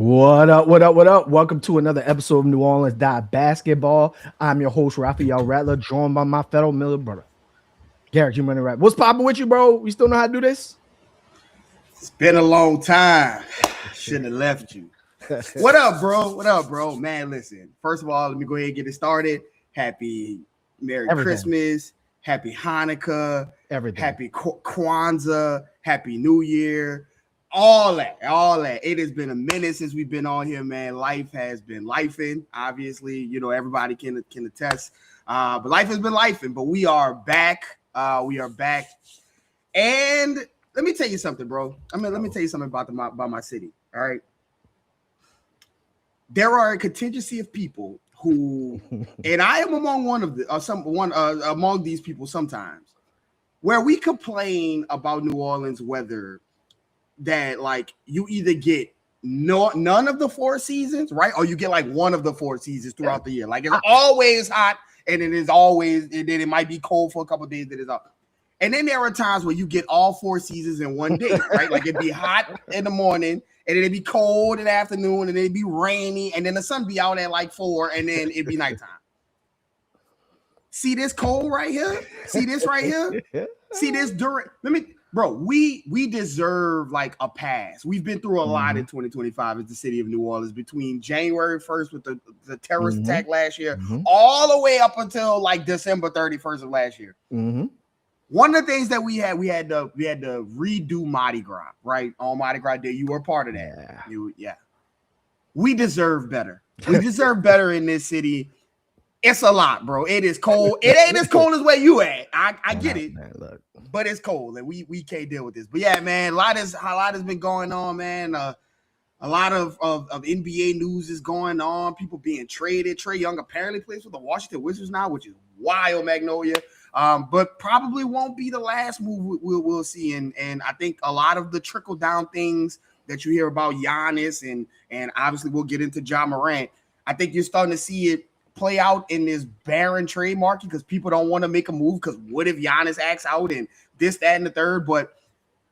What up? What up? What up? Welcome to another episode of New Orleans Basketball. I'm your host, Raphael Rattler, joined by my fellow Miller brother, Garrett Jr. Right. What's popping with you, bro? We still know how to do this? It's been a long time. Shouldn't have left you. What up, bro? What up, bro? Man, listen. First of all, let me go ahead and get it started. Happy Merry Christmas. Happy Hanukkah. Happy Kwanzaa. Happy New Year. All that. It has been a minute since we've been on here, man. Life has been lifing. Obviously, everybody can attest. But life has been lifing. But we are back. And let me tell you something, bro. Let me tell you something about my city. All right. There are a contingency of people who, and I am among among these people sometimes, where we complain about New Orleans weather that like you either get none of the 4 seasons, right? Or you get like one of the 4 seasons throughout the year. Like it's always hot and then it might be cold for a couple of days that is up. And then there are times where you get all 4 seasons in one day, right? Like it'd be hot in the morning and then it'd be cold in the afternoon and then it'd be rainy and then the sun be out at like 4 and then it'd be nighttime. See this cold right here? See this right here? See this Bro, we deserve like a pass. We've been through a lot in 2025 as the city of New Orleans between January 1st with the terrorist attack last year, all the way up until like December 31st of last year. One of the things that we had to redo Mardi Gras, right? On Mardi Gras Day, you were part of that. Yeah. We deserve better. We deserve better in this city. It's a lot, bro. It is cold. It ain't as cold as where you at. I get it, man, look. But it's cold, and we can't deal with this. But yeah, man, a lot has been going on, man. A lot of NBA news is going on. People being traded. Trae Young apparently plays for the Washington Wizards now, which is wild, Magnolia. But probably won't be the last move we'll see. And I think a lot of the trickle down things that you hear about Giannis and obviously we'll get into Ja Morant. I think you're starting to see it play out in this barren trade market because people don't want to make a move because what if Giannis acts out and this, that, and the third. But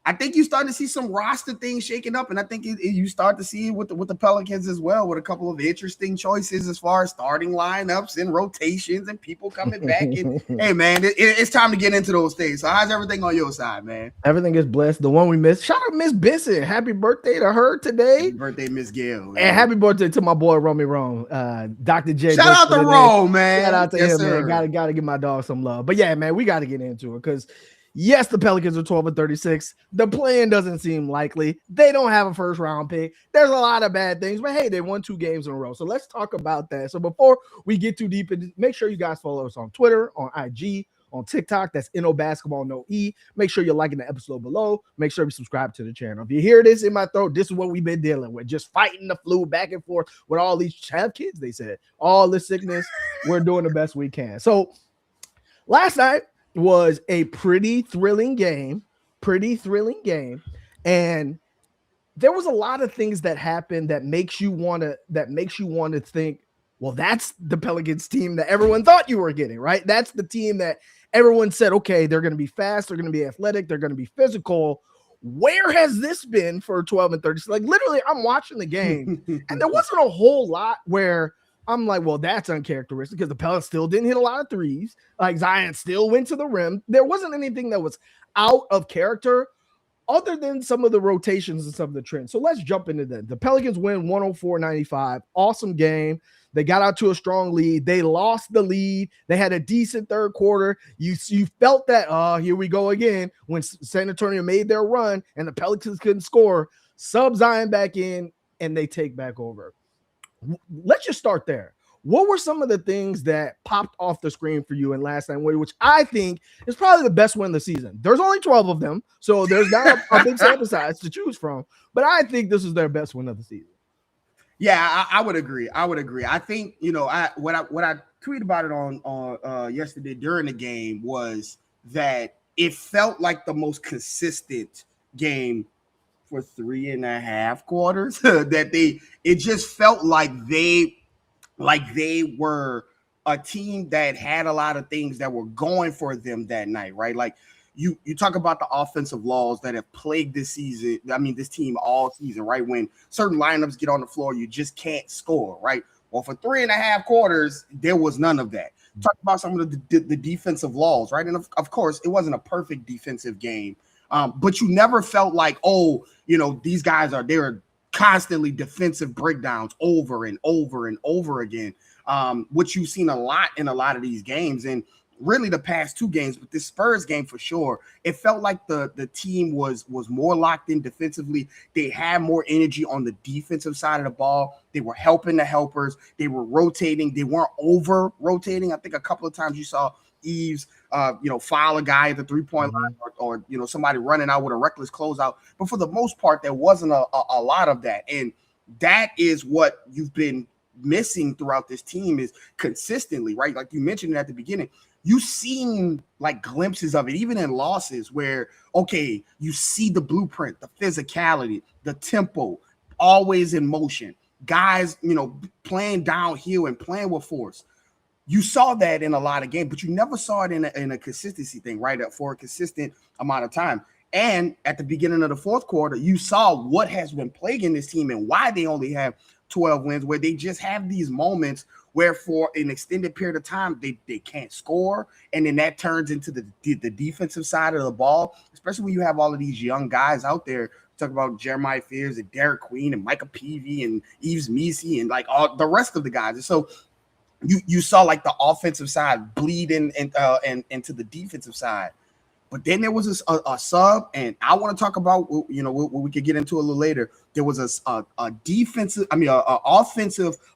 I think you start to see some roster things shaking up, and I think you start to see it with the Pelicans as well, with a couple of interesting choices as far as starting lineups and rotations and people coming back. And hey, man, it's time to get into those things. So how's everything on your side, man? Everything is blessed. The one we missed. Shout out Miss Bissett. Happy birthday to her today. Happy birthday, Miss Gail. Man. And happy birthday to my boy Romy Rome. Dr. J. Shout out to Rome, man. Shout out to him, sir. Man. Gotta give my dog some love. But yeah, man, we gotta get into it because yes, the Pelicans are 12-36. The play-in doesn't seem likely. They don't have a first-round pick. There's a lot of bad things, but hey, they won 2 games in a row. So let's talk about that. So before we get too deep, make sure you guys follow us on Twitter, on IG, on TikTok. That's NO Basketball, no E. Make sure you're liking the episode below. Make sure you subscribe to the channel. If you hear this in my throat, this is what we've been dealing with. Just fighting the flu back and forth with all these child kids, they said. All the sickness. We're doing the best we can. So last night was a pretty thrilling game, and there was a lot of things that happened that makes you want to think, well, that's the Pelicans team that everyone thought you were getting, right? That's the team that everyone said, okay, they're going to be fast, they're going to be athletic, they're going to be physical. Where has this been for 12-30? Like literally, I'm watching the game, and there wasn't a whole lot where I'm like, well, that's uncharacteristic because the Pelicans still didn't hit a lot of threes. Like Zion still went to the rim. There wasn't anything that was out of character other than some of the rotations and some of the trends. So let's jump into that. The Pelicans win 104-95. Awesome game. They got out to a strong lead. They lost the lead. They had a decent third quarter. You felt that, here we go again. When San Antonio made their run and the Pelicans couldn't score, sub Zion back in, and they take back over. Let's just start there. What were some of the things that popped off the screen for you in last night, which I think is probably the best win of the season? There's only 12 of them, so there's not a big sample size to choose from, but I think this is their best win of the season. Yeah, I would agree. I think, what I tweeted about it on yesterday during the game was that it felt like the most consistent game for 3.5 quarters. It just felt like they were a team that had a lot of things that were going for them that night, right? Like you talk about the offensive laws that have plagued this season. I mean, this team all season, right? When certain lineups get on the floor, you just can't score, right? Well, for 3.5 quarters, there was none of that. Talk about some of the defensive laws, right? And of course, it wasn't a perfect defensive game, but you never felt like, oh, these guys they're constantly defensive breakdowns over and over and over again, which you've seen a lot in a lot of these games. And really the past 2 games, but this Spurs game for sure, it felt like the team was more locked in defensively. They had more energy on the defensive side of the ball. They were helping the helpers. They were rotating. They weren't over rotating. I think a couple of times you saw Eves, foul a guy at the 3-point line, or somebody running out with a reckless closeout. But for the most part, there wasn't a lot of that. And that is what you've been missing throughout this team, is consistently, right? Like you mentioned at the beginning, you've seen like glimpses of it, even in losses where, okay, you see the blueprint, the physicality, the tempo, always in motion, guys, playing downhill and playing with force. You saw that in a lot of games, but you never saw it in a consistency thing, right? For a consistent amount of time. And at the beginning of the fourth quarter, you saw what has been plaguing this team and why they only have 12 wins, where they just have these moments where for an extended period of time, they can't score. And then that turns into the defensive side of the ball, especially when you have all of these young guys out there. Talk about Jeremiah Fears and Derek Queen and Micah Peavy and Yves Missi and like all the rest of the guys. And so you saw like the offensive side bleed in and into the defensive side. But then there was a sub, and I want to talk about, what we could get into a little later. There was a offensive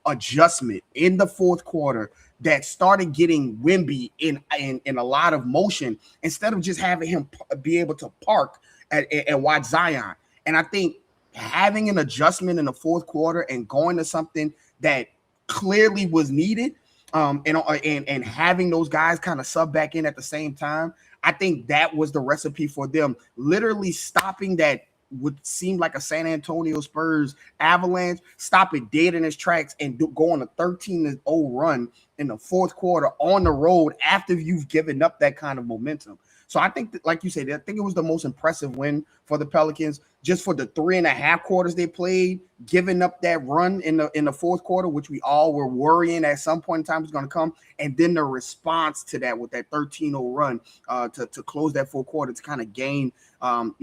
adjustment in the fourth quarter that started getting Wemby in a lot of motion, instead of just having him be able to park and watch Zion. And I think having an adjustment in the fourth quarter and going to something that clearly was needed, and having those guys kind of sub back in at the same time, I think that was the recipe for them literally stopping that would seem like a San Antonio Spurs avalanche, stop it dead in its tracks and go on a 13-0 run in the fourth quarter on the road after you've given up that kind of momentum. So I think that, like you said, I think it was the most impressive win for the Pelicans, just for the 3.5 quarters they played, giving up that run in the fourth quarter, which we all were worrying at some point in time was going to come, and then the response to that with that 13-0 run to close that fourth quarter to kind of gain, gain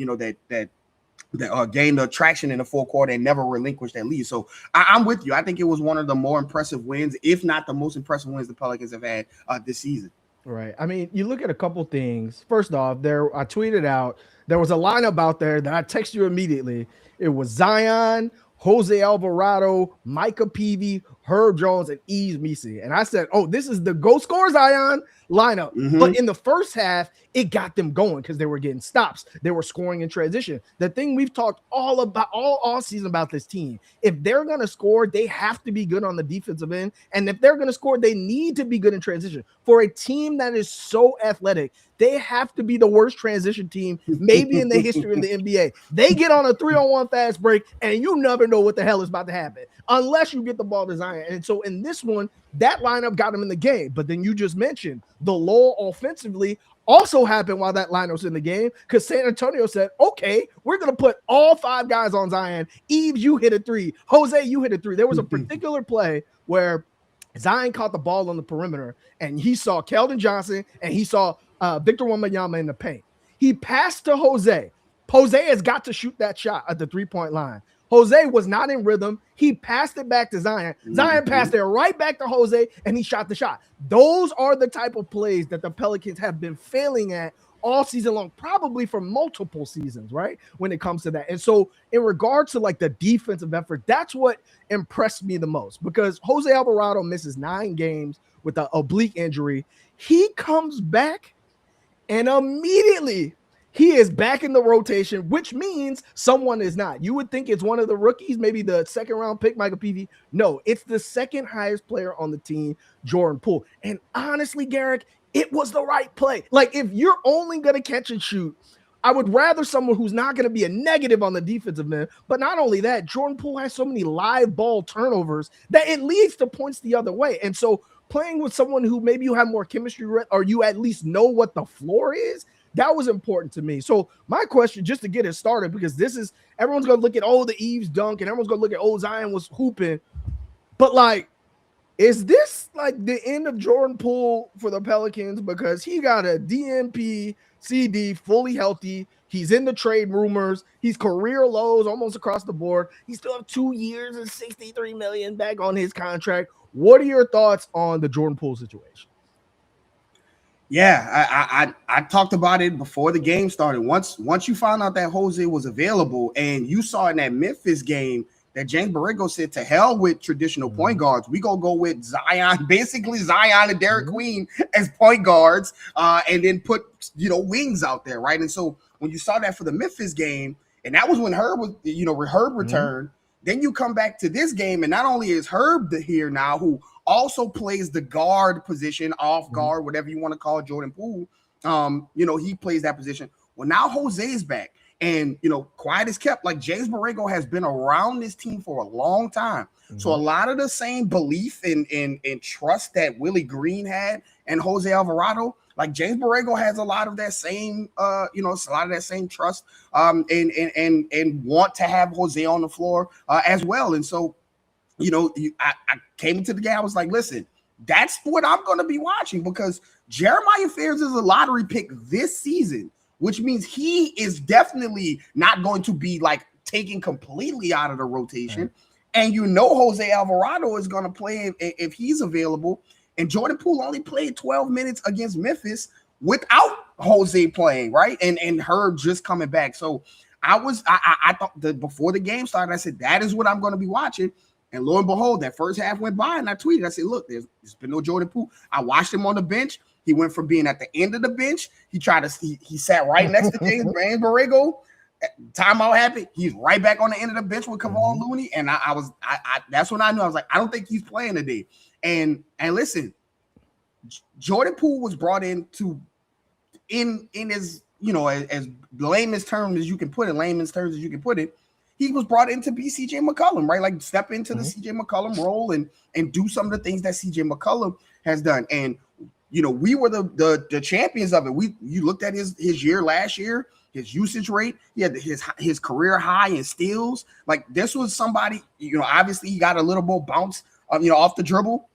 the traction in the fourth quarter and never relinquish that lead. So I'm with you. I think it was one of the more impressive wins, if not the most impressive wins the Pelicans have had this season. Right. I mean, you look at a couple things. First off, I tweeted out, there was a lineup out there that I text you immediately. It was Zion, Jose Alvarado, Micah Peavy, Herb Jones, and Yves Missi. And I said, oh, this is the go score Zion lineup. Mm-hmm. But in the first half, it got them going because they were getting stops. They were scoring in transition. The thing we've talked all season about this team, if they're going to score, they have to be good on the defensive end. And if they're going to score, they need to be good in transition. For a team that is so athletic, they have to be the worst transition team maybe in the history of the NBA. They get on a 3-on-1 fast break, and you never know what the hell is about to happen unless you get the ball to Zion. And so in this one, that lineup got him in the game. But then you just mentioned the lull offensively also happened while that lineup was in the game, because San Antonio said, okay, we're going to put all 5 guys on Zion. Yves, you hit a 3. Jose, you hit a 3. There was a particular play where Zion caught the ball on the perimeter, and he saw Keldon Johnson, and he saw Victor Wembanyama in the paint. He passed to Jose. Jose has got to shoot that shot at the 3-point line. Jose was not in rhythm. He passed it back to Zion. Zion passed it right back to Jose, and he shot the shot. Those are the type of plays that the Pelicans have been failing at all season long, probably for multiple seasons, right? When it comes to that. And so in regards to like the defensive effort, that's what impressed me the most, because Jose Alvarado misses 9 games with an oblique injury. He comes back and immediately he is back in the rotation, which means someone is not. You would think it's one of the rookies, maybe the second-round pick, Micah Peavy. No, it's the second highest player on the team, Jordan Poole. And honestly, Garrick, it was the right play. Like, if you're only going to catch and shoot, I would rather someone who's not going to be a negative on the defensive end. But not only that, Jordan Poole has so many live ball turnovers that it leads to points the other way. And so playing with someone who maybe you have more chemistry with, or you at least know what the floor is, That was important to me. So my question, just to get it started, because this is everyone's gonna look at the Eves dunk, and everyone's gonna look at Zion was hooping, but like, is this like the end of Jordan Poole for the Pelicans? Because he got a DNP CD, fully healthy. He's in the trade rumors. He's career lows almost across the board. He still have 2 years and $63 million back on his contract. What are your thoughts on the Jordan Poole situation? Yeah, I talked about it before the game started. Once you found out that Jose was available, and you saw in that Memphis game that James Borrego said, to hell with traditional point guards. We gonna go with Zion, basically Zion and Derek Queen as point guards, and then put wings out there, right? And so when you saw that for the Memphis game, and that was when Herb was Herb returned. Then you come back to this game, and not only is Herb here now, who also plays the guard position, off guard, whatever you want to call Jordan Poole. He plays that position. Well, now Jose is back. And, quiet is kept. Like, James Borrego has been around this team for a long time. So a lot of the same belief and trust that Willie Green had and Jose Alvarado, like James Borrego has a lot of that same, it's a lot of that same trust and want to have Jose on the floor as well. And so, I came into the game. I was like, listen, that's what I'm going to be watching, because Jeremiah Fairs is a lottery pick this season, which means he is definitely not going to be like taken completely out of the rotation. Right. And Jose Alvarado is going to play if he's available. And Jordan Poole only played 12 minutes against Memphis without Jose playing, right? And Herb just coming back. So I thought that before the game started, I said, that is what I'm going to be watching. And lo and behold, that first half went by, and I tweeted, I said, look, there's been no Jordan Poole. I watched him on the bench. He went from being at the end of the bench. He sat right next to James Borrego. Timeout happened. He's right back on the end of the bench with Kevon Looney. And I that's when I knew. I was like, I don't think he's playing today. And listen, Jordan Poole was brought in to, in his, as layman's terms as you can put it, he was brought in to be CJ McCollum, right? Like, step into the CJ McCollum role and do some of the things that CJ McCollum has done. And we were the champions of it. You looked at his year last year, his usage rate. He had his career high in steals. Like, this was somebody, obviously he got a little more bounce, off the dribble.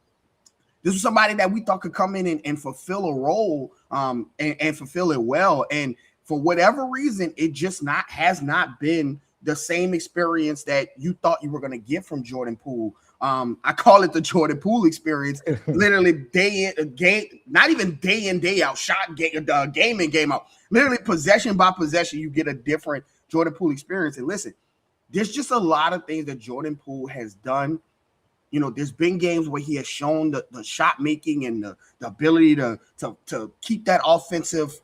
This was somebody that we thought could come in and fulfill a role, and fulfill it well. And for whatever reason, it just has not been the same experience that you thought you were going to get from Jordan Poole. I call it the Jordan Poole experience. Literally day in, not even day in, day out, game in, game out. Literally possession by possession, you get a different Jordan Poole experience. And listen, there's just a lot of things that Jordan Poole has done. There's been games where he has shown the shot making and the ability to keep that offensive,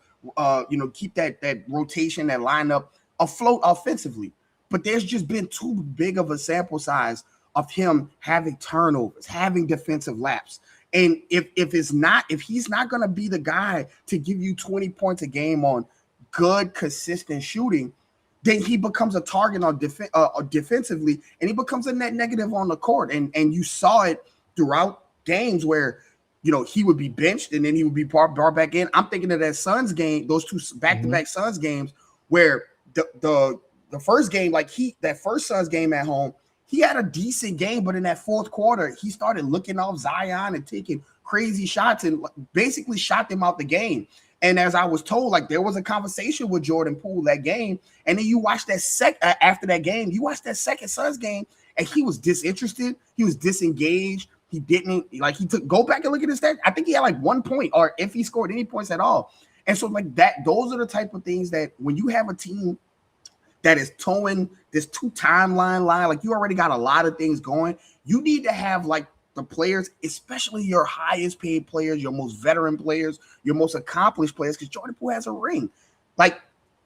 keep that rotation, that lineup afloat offensively. But there's just been too big of a sample size of him having turnovers, having defensive lapse. And if he's not going to be the guy to give you 20 points a game on good, consistent shooting, then he becomes a target on defensively, and he becomes a net negative on the court. And you saw it throughout games where, he would be benched and then he would be brought back in. I'm thinking of that Suns game, those two back-to-back Suns games, where the first game, that first Suns game at home, he had a decent game, but in that fourth quarter, he started looking off Zion and taking crazy shots and basically shot them out the game. And as I was told, there was a conversation with Jordan Poole that game, and then you watch that after that game, you watch that second Suns game, and he was disinterested, he was disengaged. He didn't go back and look at his stats. I think he had 1 point, or if he scored any points at all. And so those are the type of things that when you have a team that is towing this 2 timeline line, you already got a lot of things going. You need to have the players, especially your highest paid players, your most veteran players, your most accomplished players, because Jordan Poole has a ring.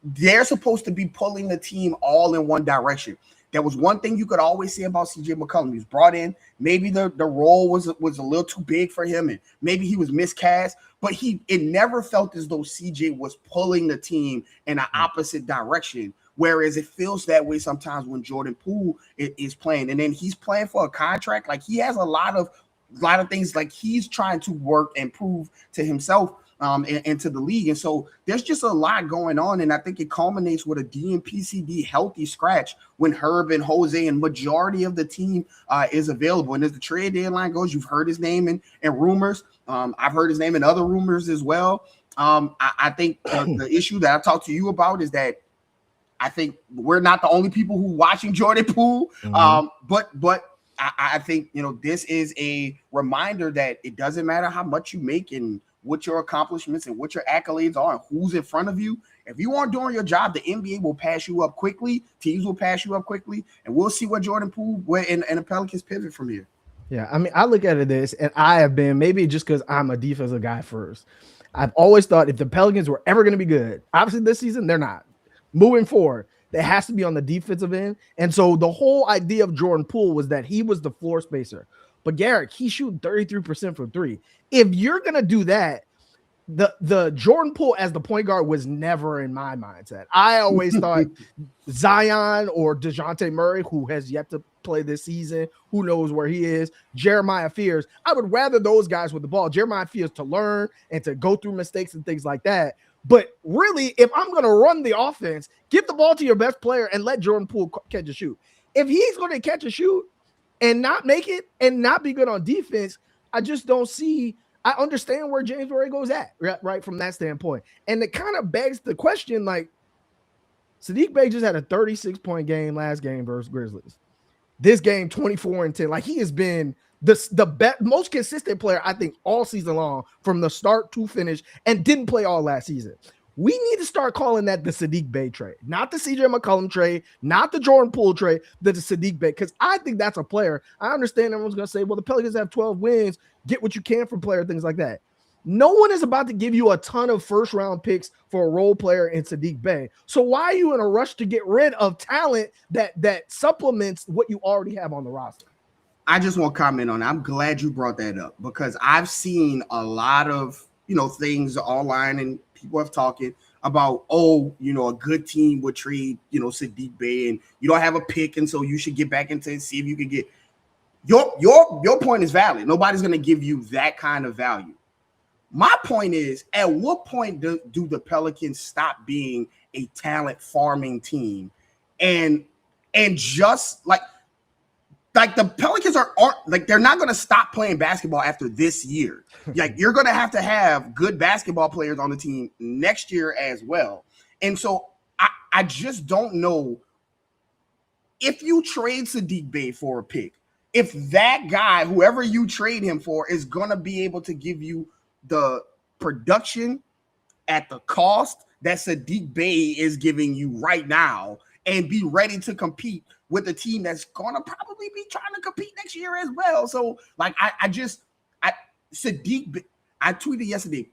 They're supposed to be pulling the team all in one direction. There was one thing you could always say about CJ McCollum. He was brought in. Maybe the role was a little too big for him, and maybe he was miscast, but it never felt as though CJ was pulling the team in an opposite direction. Whereas it feels that way sometimes when Jordan Poole is playing, and then he's playing for a contract. He has a lot of things he's trying to work and prove to himself. into the league. And so there's just a lot going on. And I think it culminates with a DNPCD healthy scratch when Herb and Jose and majority of the team is available. And as the trade deadline goes, you've heard his name in rumors. I've heard his name in other rumors as well. I think the issue that I talked to you about is that I think we're not the only people who watching Jordan Poole. But I think, this is a reminder that it doesn't matter how much you make and what your accomplishments and what your accolades are and who's in front of you. If you aren't doing your job, the NBA will pass you up quickly. Teams will pass you up quickly. And we'll see what Jordan Poole and the Pelicans pivot from here. Yeah, I mean, I look at this, and I have been, maybe just because I'm a defensive guy first, I've always thought if the Pelicans were ever going to be good, obviously this season, they're not. Moving forward, it has to be on the defensive end. And so the whole idea of Jordan Poole was that he was the floor spacer. But Garrett, he's shooting 33% from three. If you're going to do that, the Jordan Poole as the point guard was never in my mindset. I always thought Zion or DeJounte Murray, who has yet to play this season, who knows where he is, Jeremiah Fears. I would rather those guys with the ball. Jeremiah Fears to learn and to go through mistakes and things like that. But really, if I'm going to run the offense, give the ball to your best player and let Jordan Poole catch a shoot. If he's going to catch a shoot and not make it and not be good on defense, I just don't see. I understand where James Borrego's at, right, from that standpoint. And it kind of begs the question, like, Saddiq Bey just had a 36-point game last game versus Grizzlies. This game, 24-10. Like, he has been the best, most consistent player, I think, all season long from the start to finish, and didn't play all last season. We need to start calling that the Saddiq Bey trade, not the CJ McCollum trade, not the Jordan Poole trade, the Saddiq Bey, because I think that's a player. I understand everyone's going to say, well, the Pelicans have 12 wins, get what you can from player, things like that. No one is about to give you a ton of first-round picks for a role player in Saddiq Bey. So why are you in a rush to get rid of talent that supplements what you already have on the roster? I just want to comment on it. I'm glad you brought that up because I've seen a lot of, things online and people have talking about, a good team would trade, Saddiq Bey and you don't have a pick. And so you should get back into and see if you can get your point is valid. Nobody's going to give you that kind of value. My point is, at what point do the Pelicans stop being a talent farming team and just like the Pelicans aren't like they're not going to stop playing basketball after this year. Like you're going to have good basketball players on the team next year as well. And so I just don't know if you trade Saddiq Bey for a pick, if that guy, whoever you trade him for, is going to be able to give you the production at the cost that Saddiq Bey is giving you right now and be ready to compete with a team that's going to probably be trying to compete next year as well. So like, Saddiq, I tweeted yesterday,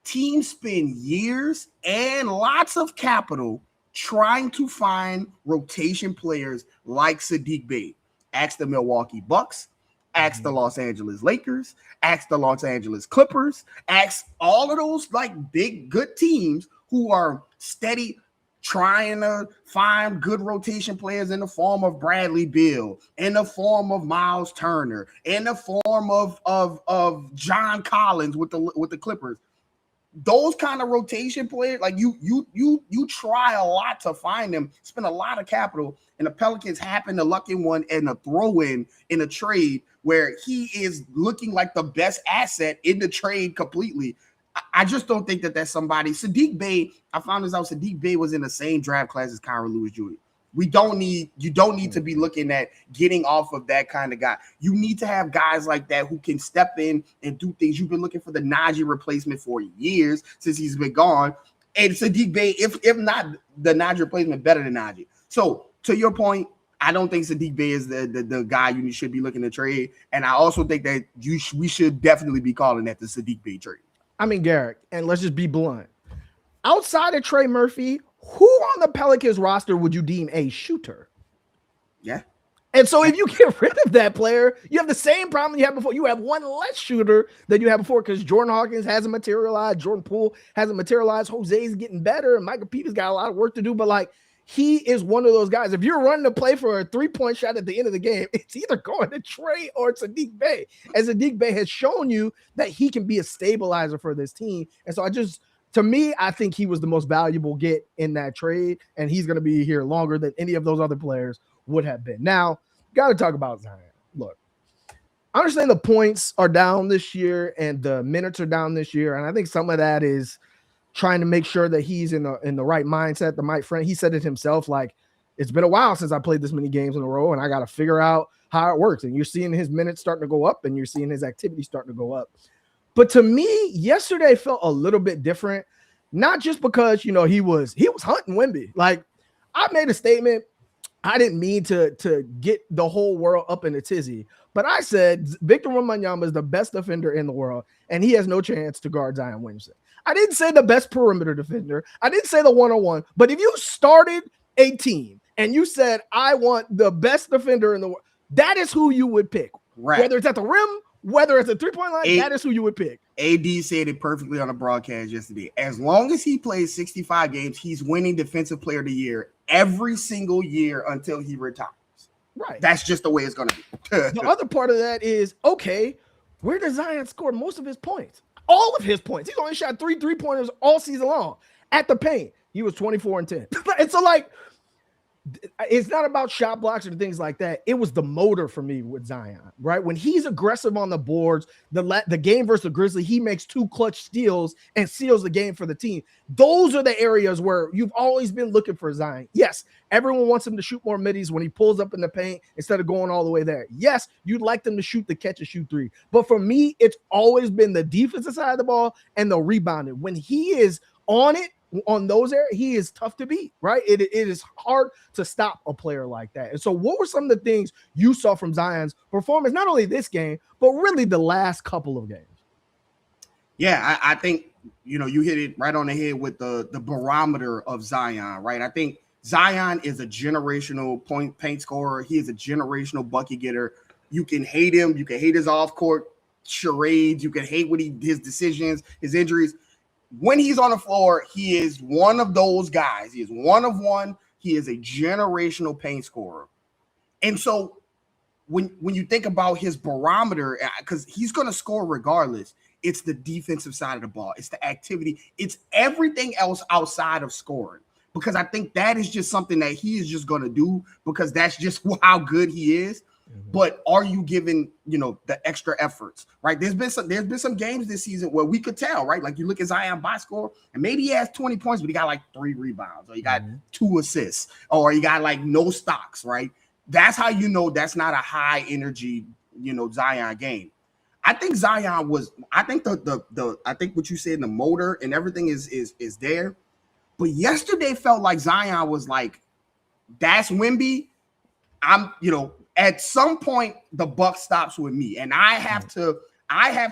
teams spend years and lots of capital trying to find rotation players like Saddiq Bey. Ask the Milwaukee Bucks, ask the Los Angeles Lakers, ask the Los Angeles Clippers, ask all of those like big, good teams who are steady trying to find good rotation players in the form of Bradley Beal, in the form of Miles Turner, in the form of John Collins with the Clippers. Those kind of rotation players, like you try a lot to find them, spend a lot of capital, and the Pelicans happen to luck in one and a throw-in in a trade where he is looking like the best asset in the trade completely. I just don't think that that's somebody. Saddiq Bey, I found this out. Saddiq Bey was in the same draft class as Kyron Lewis Jr. You don't need to be looking at getting off of that kind of guy. You need to have guys like that who can step in and do things. You've been looking for the Najee replacement for years since he's been gone. And Saddiq Bey, if not the Najee replacement, better than Najee. So to your point, I don't think Saddiq Bey is the guy you should be looking to trade. And I also think that we should definitely be calling that the Saddiq Bey trade. I mean, Garrett, and let's just be blunt. Outside of Trey Murphy, who on the Pelicans roster would you deem a shooter? Yeah. And so if you get rid of that player, you have the same problem you had before. You have one less shooter than you had before because Jordan Hawkins hasn't materialized. Jordan Poole hasn't materialized. Jose's getting better. And Michael Peter's got a lot of work to do. But, like, he is one of those guys. If you're running a play for a 3-point shot at the end of the game, it's either going to Trey or it's Saddiq Bey. As Saddiq Bey has shown you that he can be a stabilizer for this team. And so to me, I think he was the most valuable get in that trade, and he's going to be here longer than any of those other players would have been. Now, got to talk about Zion. Look, I understand the points are down this year and the minutes are down this year, and I think some of that is trying to make sure that he's in the right mindset. He said it himself, like, it's been a while since I played this many games in a row, and I got to figure out how it works. And you're seeing his minutes starting to go up, and you're seeing his activity starting to go up. But to me, yesterday felt a little bit different, not just because, he was hunting Wemby. Like, I made a statement. I didn't mean to get the whole world up in a tizzy, but I said Victor Wembanyama is the best defender in the world, and he has no chance to guard Zion Williamson. I didn't say the best perimeter defender. I didn't say the one-on-one, but if you started a team and you said, I want the best defender in the world, that is who you would pick. Right. Whether it's at the rim, whether it's a three-point line, that is who you would pick. AD said it perfectly on the broadcast yesterday. As long as he plays 65 games, he's winning Defensive Player of the Year every single year until he retires. Right. That's just the way it's going to be. The other part of that is, okay, where does Zion score most of his points? All of his points. He's only shot 3 3-pointers all season long. At the paint, he was 24 and 10. And so, like, it's not about shot blocks or things like that. It was the motor for me with Zion, right? When he's aggressive on the boards, the game versus the Grizzlies, he makes 2 clutch steals and seals the game for the team. Those are the areas where you've always been looking for Zion. Yes, everyone wants him to shoot more middies when he pulls up in the paint instead of going all the way there. Yes, you'd like them to shoot the catch and shoot 3. But for me, it's always been the defensive side of the ball and the rebounding. When he is on it, on those areas, he is tough to beat, right? It is hard to stop a player like that. And so what were some of the things you saw from Zion's performance, not only this game, but really the last couple of games? Yeah, I think, you hit it right on the head with the barometer of Zion, right? I think Zion is a generational paint scorer. He is a generational bucket getter. You can hate him. You can hate his off-court charades. You can hate his decisions, his injuries. When he's on the floor, he is one of those guys. He is one of one. He is a generational paint scorer. And so when you think about his barometer, because he's going to score regardless, it's the defensive side of the ball. It's the activity. It's everything else outside of scoring. Because I think that is just something that he is just going to do because that's just how good he is. Mm-hmm. But are you giving, the extra efforts, right? There's been some games this season where we could tell, right? Like you look at Zion box score and maybe he has 20 points, but he got like 3 rebounds or he got 2 assists or he got like no stocks, right? That's how that's not a high energy, Zion game. I think Zion was, I think I think what you said, the motor and everything is there. But yesterday felt like Zion was like, that's Wemby. At some point the buck stops with me, and I have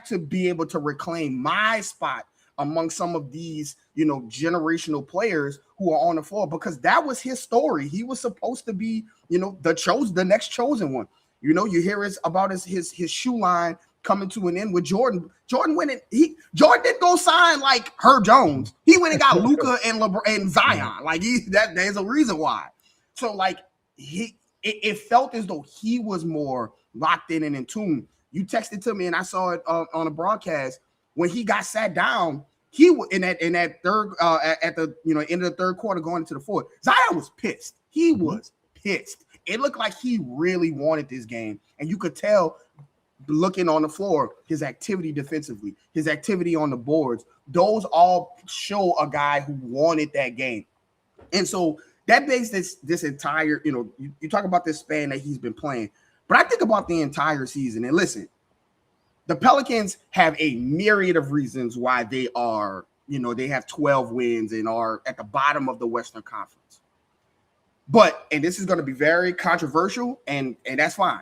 to be able to reclaim my spot among some of these, generational players who are on the floor because that was his story. He was supposed to be, the next chosen one. You hear about his shoe line coming to an end with Jordan. Jordan went in. Jordan didn't go sign like Herb Jones. He went and got Luka and LeBron and Zion. Like there's a reason why. So like it felt as though he was more locked in and in tune. You texted to me and I saw it on a broadcast when he got sat down. He was in that third at the end of the third quarter going into the fourth. Zion was pissed. He was pissed. It looked like he really wanted this game, and you could tell looking on the floor his activity defensively, his activity on the boards. Those all show a guy who wanted that game, and so. That makes this entire, you talk about this span that he's been playing, but I think about the entire season. And listen, the Pelicans have a myriad of reasons why they are, they have 12 wins and are at the bottom of the Western Conference. But, and this is going to be very controversial, and that's fine.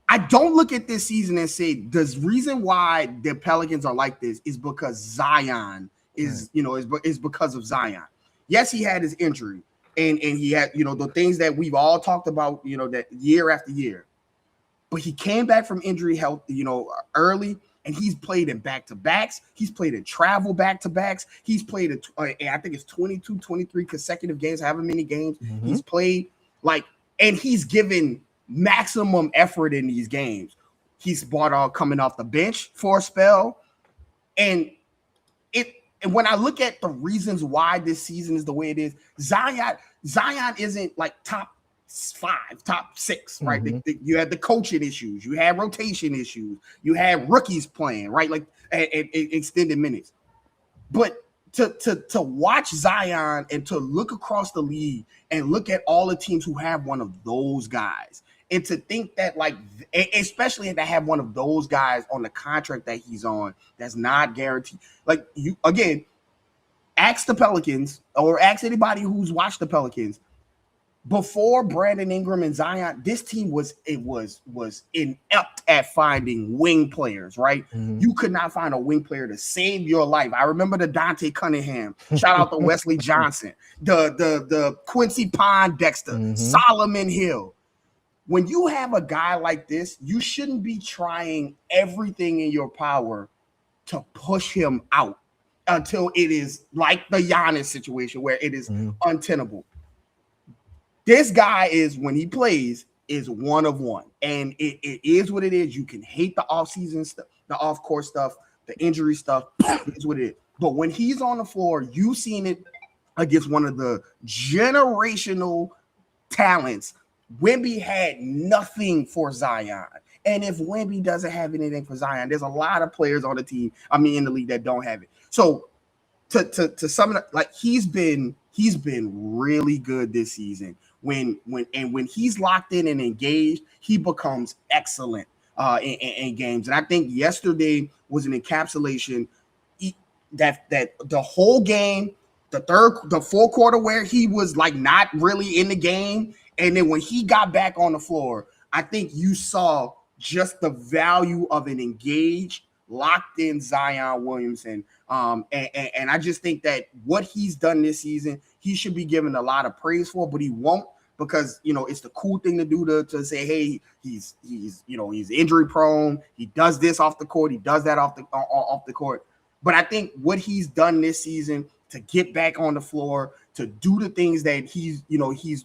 I don't look at this season and say the reason why the Pelicans are like this is because Zion is because of Zion. Yes, he had his injury, and he had, the things that we've all talked about, that year after year. But he came back from injury health, early. And he's played in back-to-backs. He's played in travel back-to-backs. He's played, I think it's 22, 23 consecutive games, however many games he's played. And he's given maximum effort in these games. He's coming off the bench for a spell. And when I look at the reasons why this season is the way it is, Zion isn't like top 5, top 6, right? You had the coaching issues, you had rotation issues, you had rookies playing, right? Like extended minutes. But to watch Zion and to look across the league and look at all the teams who have one of those guys, and to think that, like, especially if they have one of those guys on the contract that he's on, that's not guaranteed. Like, you, again, ask the Pelicans or ask anybody who's watched the Pelicans. Before Brandon Ingram and Zion, this team was inept at finding wing players, right? You could not find a wing player to save your life. I remember the Dante Cunningham, shout out to Wesley Johnson, the Quincy Pondexter, Solomon Hill. When you have a guy like this, you shouldn't be trying everything in your power to push him out until it is like the Giannis situation where it is untenable. This guy is, when he plays, is one of one. And it is what it is. You can hate the off-season stuff, the off-court stuff, the injury stuff. It's what it is. But when he's on the floor, you've seen it against one of the generational talents. Wemby had nothing for Zion. And if Wemby doesn't have anything for Zion, there's a lot of players on the team, in the league, that don't have it. So to sum it up, like, he's been really good this season. When he's locked in and engaged, he becomes excellent in games. And I think yesterday was an encapsulation that the whole game, the fourth quarter where he was like not really in the game, and then when he got back on the floor, I think you saw just the value of an engaged, locked in Zion Williamson. And I just think that what he's done this season, he should be given a lot of praise for, but he won't, because, it's the cool thing to do to say, hey, he's injury prone. He does this off the court. He does that off the court. But I think what he's done this season to get back on the floor, to do the things that he's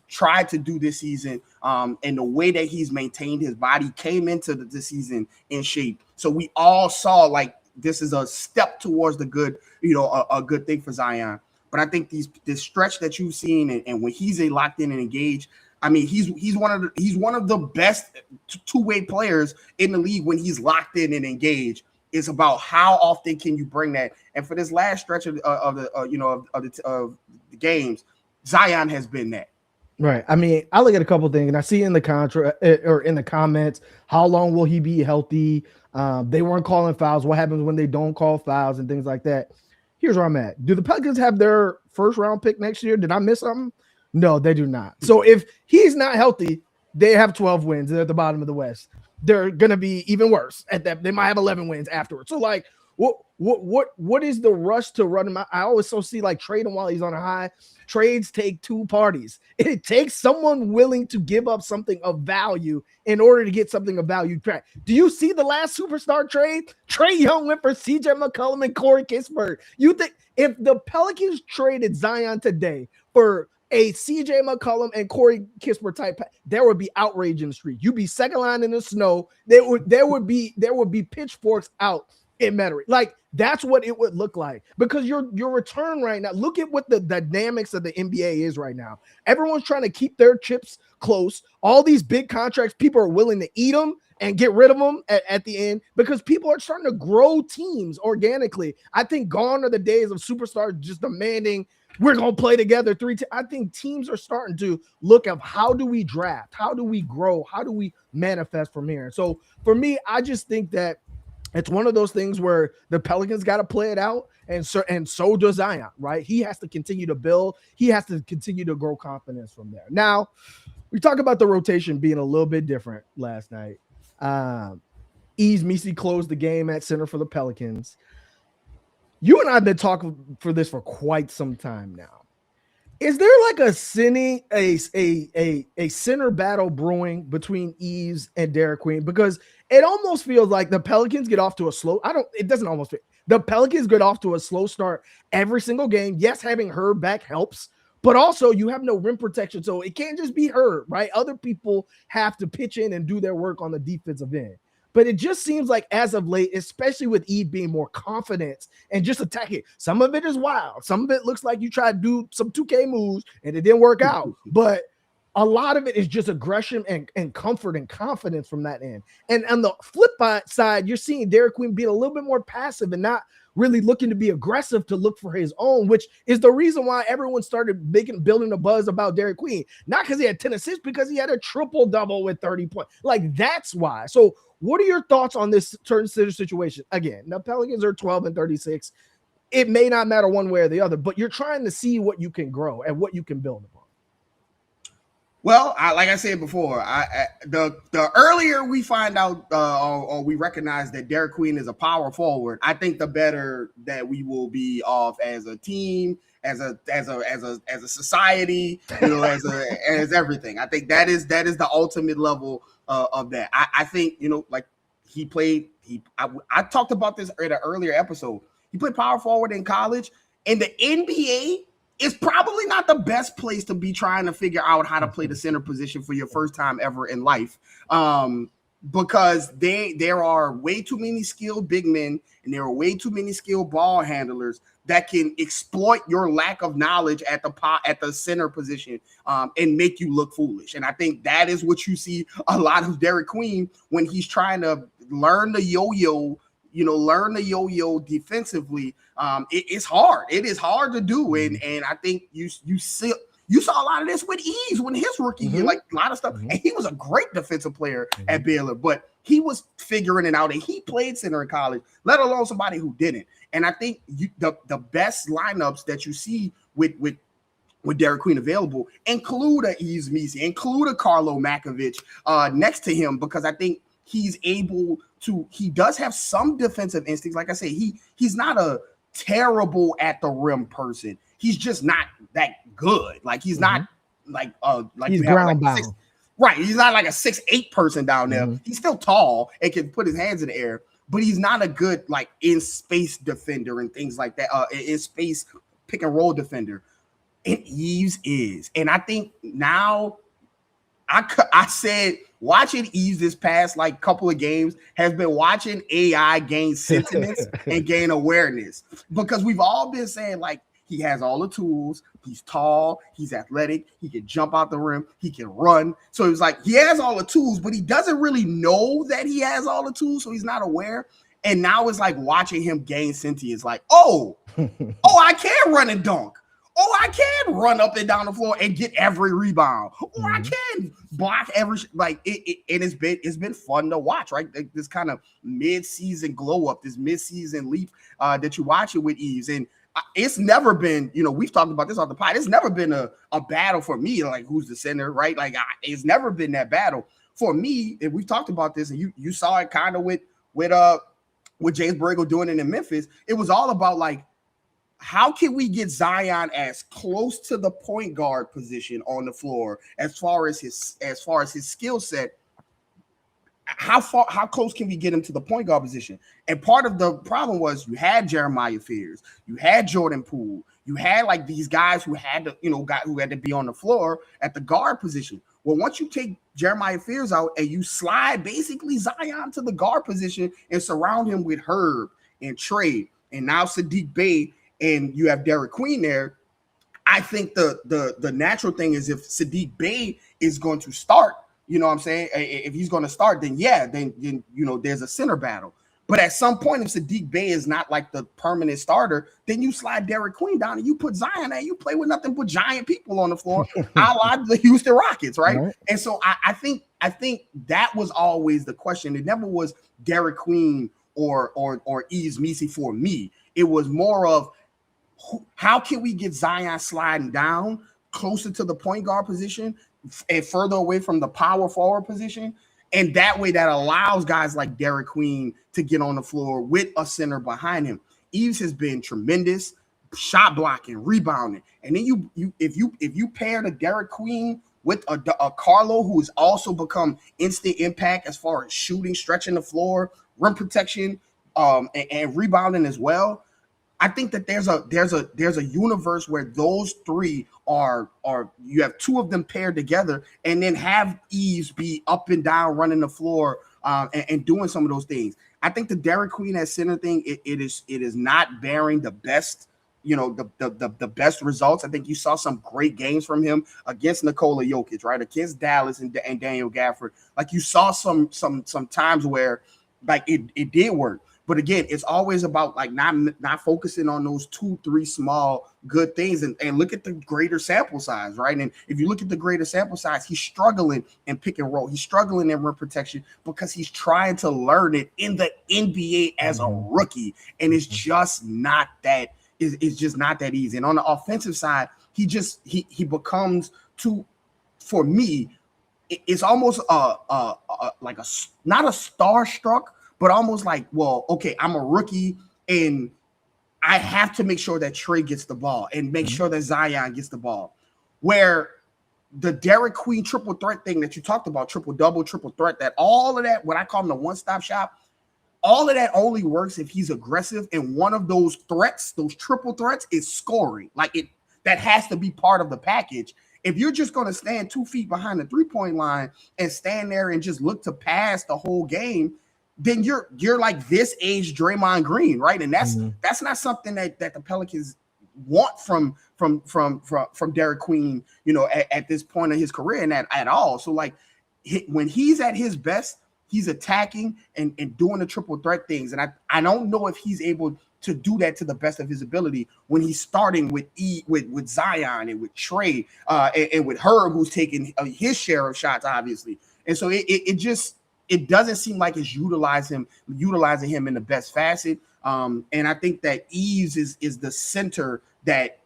tried to do this season, and the way that he's maintained his body, came into the season in shape. So we all saw, like, this is a step towards the good, a good thing for Zion. But I think this stretch that you've seen, and when he's locked in and engaged, he's one of the best two-way players in the league when he's locked in and engaged. It's about how often can you bring that. And for this last stretch of the games, Zion has been that. Right. I look at a couple things, and I see in the contract or in the comments, how long will he be healthy? They weren't calling fouls. What happens when they don't call fouls and things like that? Here's where I'm at. Do the Pelicans have their first round pick next year? Did I miss something? No, they do not. So if he's not healthy, they have 12 wins. They're at the bottom of the West. They're going to be even worse at that. They might have 11 wins afterwards. So, like, what is the rush to run him out? I always see, like, trade him while he's on a high. Trades take two parties. It takes someone willing to give up something of value in order to get something of value back. Do you see the last superstar trade? Trae Young went for CJ McCollum and Corey Kispert. You think if the Pelicans traded Zion today for a CJ McCollum and Corey Kispert type, there would be outrage in the street. You'd be second line in the snow. There would be pitchforks out in Metairie. Like, that's what it would look like, because your return right now, look at what the dynamics of the NBA is right now. Everyone's trying to keep their chips close. All these big contracts, people are willing to eat them and get rid of them at the end, because people are starting to grow teams organically. I think gone are the days of superstars just demanding, we're going to play together I think teams are starting to look at, how do we draft? How do we grow? How do we manifest from here? So for me, I just think that it's one of those things where the Pelicans got to play it out, and so does Zion, right? He has to continue to build. He has to continue to grow confidence from there. Now, we talk about the rotation being a little bit different last night. Yves Missi closed the game at center for the Pelicans. You and I have been talking for this for quite some time now. Is there like a center battle brewing between Eves and Derek Queen? Because it almost feels like the Pelicans get off to a slow. It doesn't almost fit. The Pelicans get off to a slow start every single game. Yes, having Herb back helps, but also you have no rim protection, so it can't just be Herb, right? Other people have to pitch in and do their work on the defensive end. But it just seems like as of late, especially with Eve being more confident and just attacking, some of it is wild. Some of it looks like you try to do some 2K moves and it didn't work out. But a lot of it is just aggression and comfort and confidence from that end. And on the flip side, you're seeing Derek Queen being a little bit more passive and not really looking to be aggressive to look for his own, which is the reason why everyone started building a buzz about Derek Queen. Not because he had 10 assists, because he had a triple-double with 30 points. Like, that's why. So what are your thoughts on this certain situation? Again, the Pelicans are 12 and 36. It may not matter one way or the other, but you're trying to see what you can grow and what you can build upon. Well, like I said before, the earlier we find out or we recognize that Derek Queen is a power forward, I think the better that we will be off as a team, as a society, as everything. I think that is the ultimate level of that. I think like he played. I talked about this in an earlier episode. He played power forward in college. In the NBA, it's probably not the best place to be trying to figure out how to play the center position for your first time ever in life, because there are way too many skilled big men and there are way too many skilled ball handlers that can exploit your lack of knowledge at the center position and make you look foolish. And I think that is what you see a lot of Derek Queen when he's trying to learn the yo-yo defensively. It's hard. It is hard to do. And I think you saw a lot of this with Eves when his rookie year, like a lot of stuff. And he was a great defensive player at Baylor, but he was figuring it out and he played center in college, let alone somebody who didn't. And I think the best lineups that you see with Derek Queen available include a Eves Messi, include a Carlo Makovich next to him, because I think he's able to, he does have some defensive instincts. Like I say, he's not a terrible at the rim person. He's just not that good. Like he's not like he's ground bound. Right. He's not like a 6'8" person down there. He's still tall and can put his hands in the air, but he's not a good like in space defender and things like that. In space pick and roll defender. And Eves is. And I think now I said watching Eves this past like couple of games has been watching AI gain sentiments and gain awareness, because we've all been saying like he has all the tools, he's tall, he's athletic, he can jump out the rim, he can run. So it was like he has all the tools, but he doesn't really know that he has all the tools, so he's not aware. And now it's like watching him gain sentience, like, oh, I can run and dunk. Oh, I can run up and down the floor and get every rebound. Oh, I can block every it's been fun to watch, right? Like this kind of mid-season glow up, this mid-season leap that you watch it with Eves. And it's never been, we've talked about this on the pod. It's never been a battle for me, like who's the center, right? Like it's never been that battle for me. And we've talked about this, and you saw it kind of with James Borrego doing it in Memphis. It was all about like, how can we get Zion as close to the point guard position on the floor as far as his skill set? How close can we get him to the point guard position? And part of the problem was you had Jeremiah Fears, you had Jordan Poole, you had like these guys who had to, who had to be on the floor at the guard position. Well, once you take Jeremiah Fears out and you slide basically Zion to the guard position and surround him with Herb and Trey and now Saddiq Bey, and you have Derek Queen there, I think the natural thing is if Saddiq Bey is going to start, you know what I'm saying? If he's going to start, then there's a center battle. But at some point, if Saddiq Bey is not like the permanent starter, then you slide Derek Queen down and you put Zion there. You play with nothing but giant people on the floor, a la the Houston Rockets, right? And so I think that was always the question. It never was Derek Queen or Eves Messi for me. It was more of, how can we get Zion sliding down closer to the point guard position and further away from the power forward position? And that way that allows guys like Derek Queen to get on the floor with a center behind him. Eves has been tremendous. shot blocking, rebounding, and then if you pair the Derek Queen with a Carlo who has also become instant impact as far as shooting, stretching the floor, rim protection, and rebounding as well. I think that there's a universe where those three are you have two of them paired together, and then have Eves be up and down running the floor and doing some of those things. I think the Derek Queen at center thing it is not bearing the best, the best results. I think you saw some great games from him against Nikola Jokic, right? Against Dallas and Daniel Gafford. Like you saw some times where like it did work. But again, it's always about like not focusing on those 2-3 small good things and look at the greater sample size, right? And if you look at the greater sample size, he's struggling in pick and roll. He's struggling in rim protection because he's trying to learn it in the NBA as a rookie. And it's just not that it's just not that easy. And on the offensive side, he becomes for me, it's almost like not a starstruck, but almost like, well, okay, I'm a rookie and I have to make sure that Trey gets the ball and make sure that Zion gets the ball. Where the Derek Queen triple threat thing that you talked about, triple double, triple threat, that all of that, what I call them the one-stop shop, all of that only works if he's aggressive. And one of those threats, those triple threats, is scoring. That has to be part of the package. If you're just going to stand 2 feet behind the 3-point line and stand there and just look to pass the whole game, then you're like this age Draymond Green, right? And that's not something that the Pelicans want from Derek Queen, at this point of his career and at all. So like when he's at his best, he's attacking and doing the triple threat things. And I don't know if he's able to do that to the best of his ability when he's starting with Zion and with Trey and with Herb, who's taking his share of shots, obviously. And so it doesn't seem like it's utilizing him in the best facet. And I think that Eves is the center that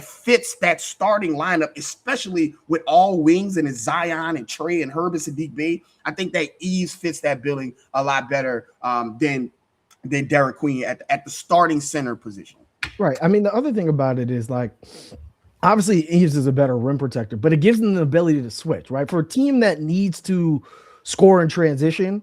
fits that starting lineup, especially with all wings and it's Zion and Trey and Herb and Sadiq Bey. I think that Eves fits that billing a lot better than Derek Queen at the starting center position. Right. I mean, the other thing about it is like, obviously Eves is a better rim protector, but it gives them the ability to switch, right? For a team that needs to score in transition,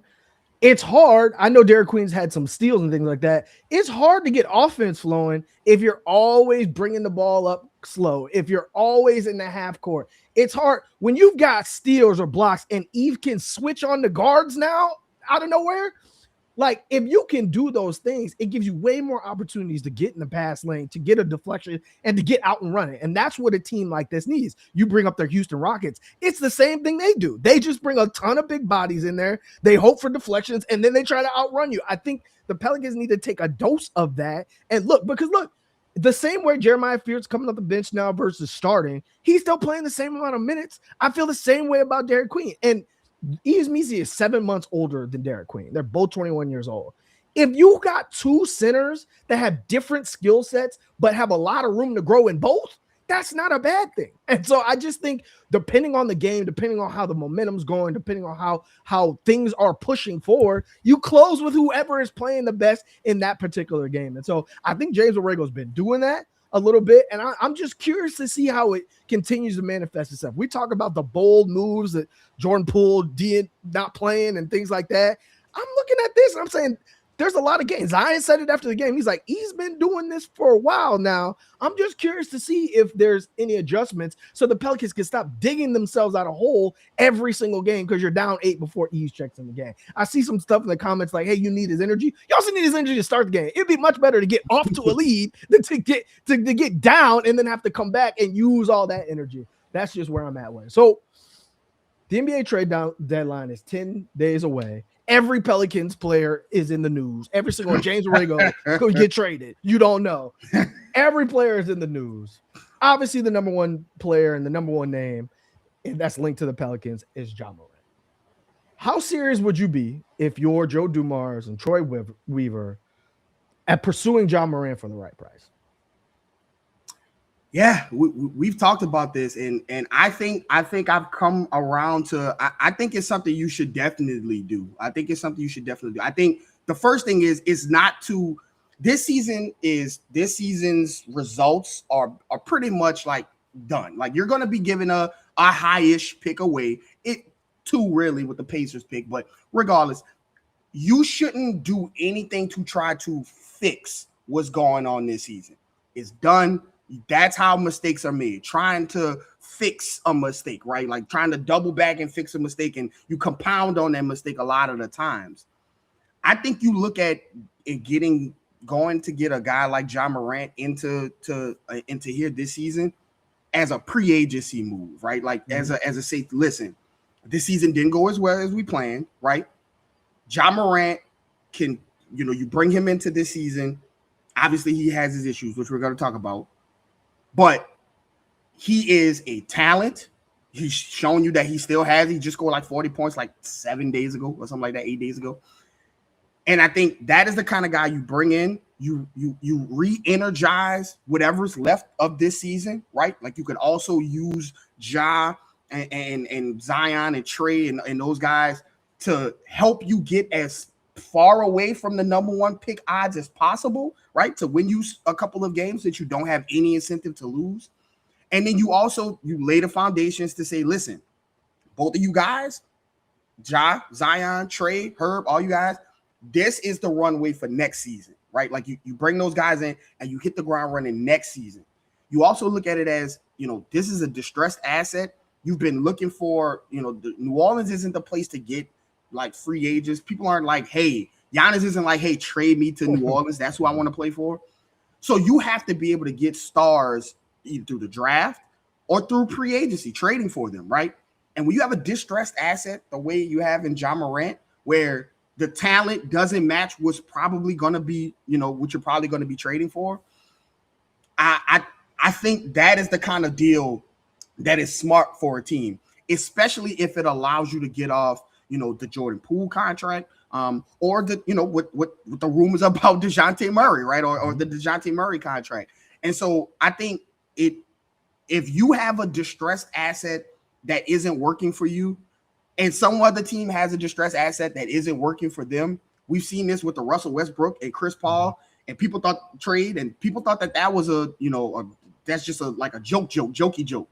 it's hard. I know Derek Queen's had some steals and things like that. It's hard to get offense flowing if you're always bringing the ball up slow, if you're always in the half court. It's hard when you've got steals or blocks and Eve can switch on the guards now out of nowhere. Like, if you can do those things, it gives you way more opportunities to get in the pass lane, to get a deflection, and to get out and run it. And that's what a team like this needs. You bring up their Houston Rockets. It's the same thing they do. They just bring a ton of big bodies in there. They hope for deflections, and then they try to outrun you. I think the Pelicans need to take a dose of that. And look, the same way Jeremiah Fears coming off the bench now versus starting, he's still playing the same amount of minutes. I feel the same way about Derek Queen. And Yves Missi is 7 months older than Derek Queen. They're both 21 years old. If you got two centers that have different skill sets but have a lot of room to grow in both, that's not a bad thing. And so I just think depending on the game, depending on how the momentum's going, depending on how things are pushing forward, you close with whoever is playing the best in that particular game. And so I think James Borrego's been doing that a little bit, and I'm just curious to see how it continues to manifest itself. We talk about the bold moves that Jordan Poole did not playing and things like that. I'm looking at this and I'm saying there's a lot of games. Zion said it after the game. He's like, he's been doing this for a while now. I'm just curious to see if there's any adjustments so the Pelicans can stop digging themselves out a hole every single game because you're down 8 before Eves checks in the game. I see some stuff in the comments like, hey, you need his energy. You also need his energy to start the game. It'd be much better to get off to a lead than to get down and then have to come back and use all that energy. That's just where I'm at with it. So the NBA trade deadline is 10 days away. Every Pelicans player is in the news. Every single James Borrego could get traded. You don't know. Every player is in the news. Obviously, the number one player and the number one name, and that's linked to the Pelicans, is Ja Morant. How serious would you be if you're Joe Dumars and Troy Weaver at pursuing Ja Morant for the right price? Yeah, we've talked about this, and I think I've come around to. I think it's something you should definitely do. I think the first thing is not to this season's results are pretty much like done. Like you're going to be giving a high-ish pick away. It too really with the Pacers pick, but regardless, you shouldn't do anything to try to fix what's going on this season. It's done. That's how mistakes are made. Trying to fix a mistake, right? Like trying to double back and fix a mistake, and you compound on that mistake a lot of the times. I think you look at it going to get a guy like Ja Morant into here this season as a pre-agency move, right? Like as a safety. Listen, this season didn't go as well as we planned, right? Ja Morant can, you bring him into this season. Obviously, he has his issues, which we're going to talk about, but he is a talent. He's shown you that he still has. He just scored like 40 points like 7 days ago or something like that, 8 days ago. And I think that is the kind of guy you bring in. You re-energize whatever's left of this season, right? Like you could also use Ja and Zion and Trey and those guys to help you get as far away from the number one pick odds as possible, right? To win you a couple of games that you don't have any incentive to lose. And then you lay the foundations to say, listen, both of you guys, Ja, Zion, Trey, Herb, all you guys, this is the runway for next season, right? Like you bring those guys in and you hit the ground running next season. You also look at it as, this is a distressed asset. You've been looking for, New Orleans isn't the place to get like free agents. People aren't like, hey, Giannis isn't like, hey, trade me to New Orleans. That's who I want to play for. So you have to be able to get stars either through the draft or through pre-agency, trading for them, right? And when you have a distressed asset the way you have in Ja Morant, where the talent doesn't match what's probably going to be, what you're probably going to be trading for, I think that is the kind of deal that is smart for a team, especially if it allows you to get off, the Jordan Poole contract, or the, what the rumors about DeJounte Murray, right? Or the DeJounte Murray contract. And so I think if you have a distressed asset that isn't working for you, and some other team has a distressed asset that isn't working for them. We've seen this with the Russell Westbrook and Chris Paul, and people thought that was that's just like a jokey joke.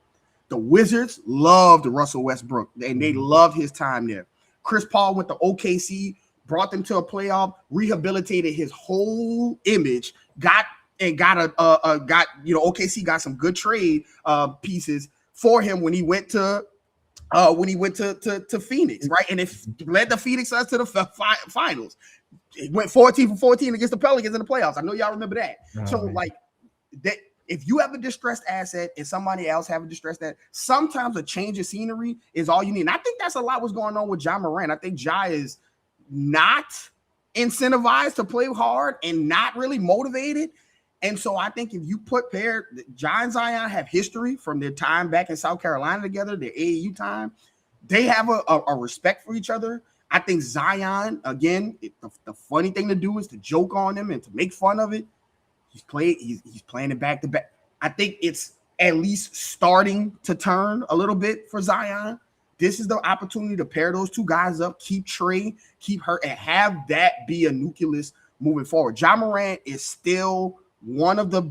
The Wizards loved Russell Westbrook, and they loved his time there. Chris Paul went to OKC, brought them to a playoff, rehabilitated his whole image, OKC got some good trade pieces for him when he went to Phoenix, right? And it led the Phoenix Suns to the finals. It went 14 for 14 against the Pelicans in the playoffs. I know y'all remember that. Like that, if you have a distressed asset and somebody else have a distressed asset, sometimes a change of scenery is all you need. And I think that's a lot what's going on with Ja Morant. I think Ja is not incentivized to play hard and not really motivated. And so I think if you Ja and Zion have history from their time back in South Carolina together, their AAU time, they have a respect for each other. I think Zion, again, the funny thing to do is to joke on him and to make fun of it. He's playing it back to back. I think it's at least starting to turn a little bit for Zion. This is the opportunity to pair those two guys up, keep Trey, keep her, and have that be a nucleus moving forward. Ja Morant is still one of the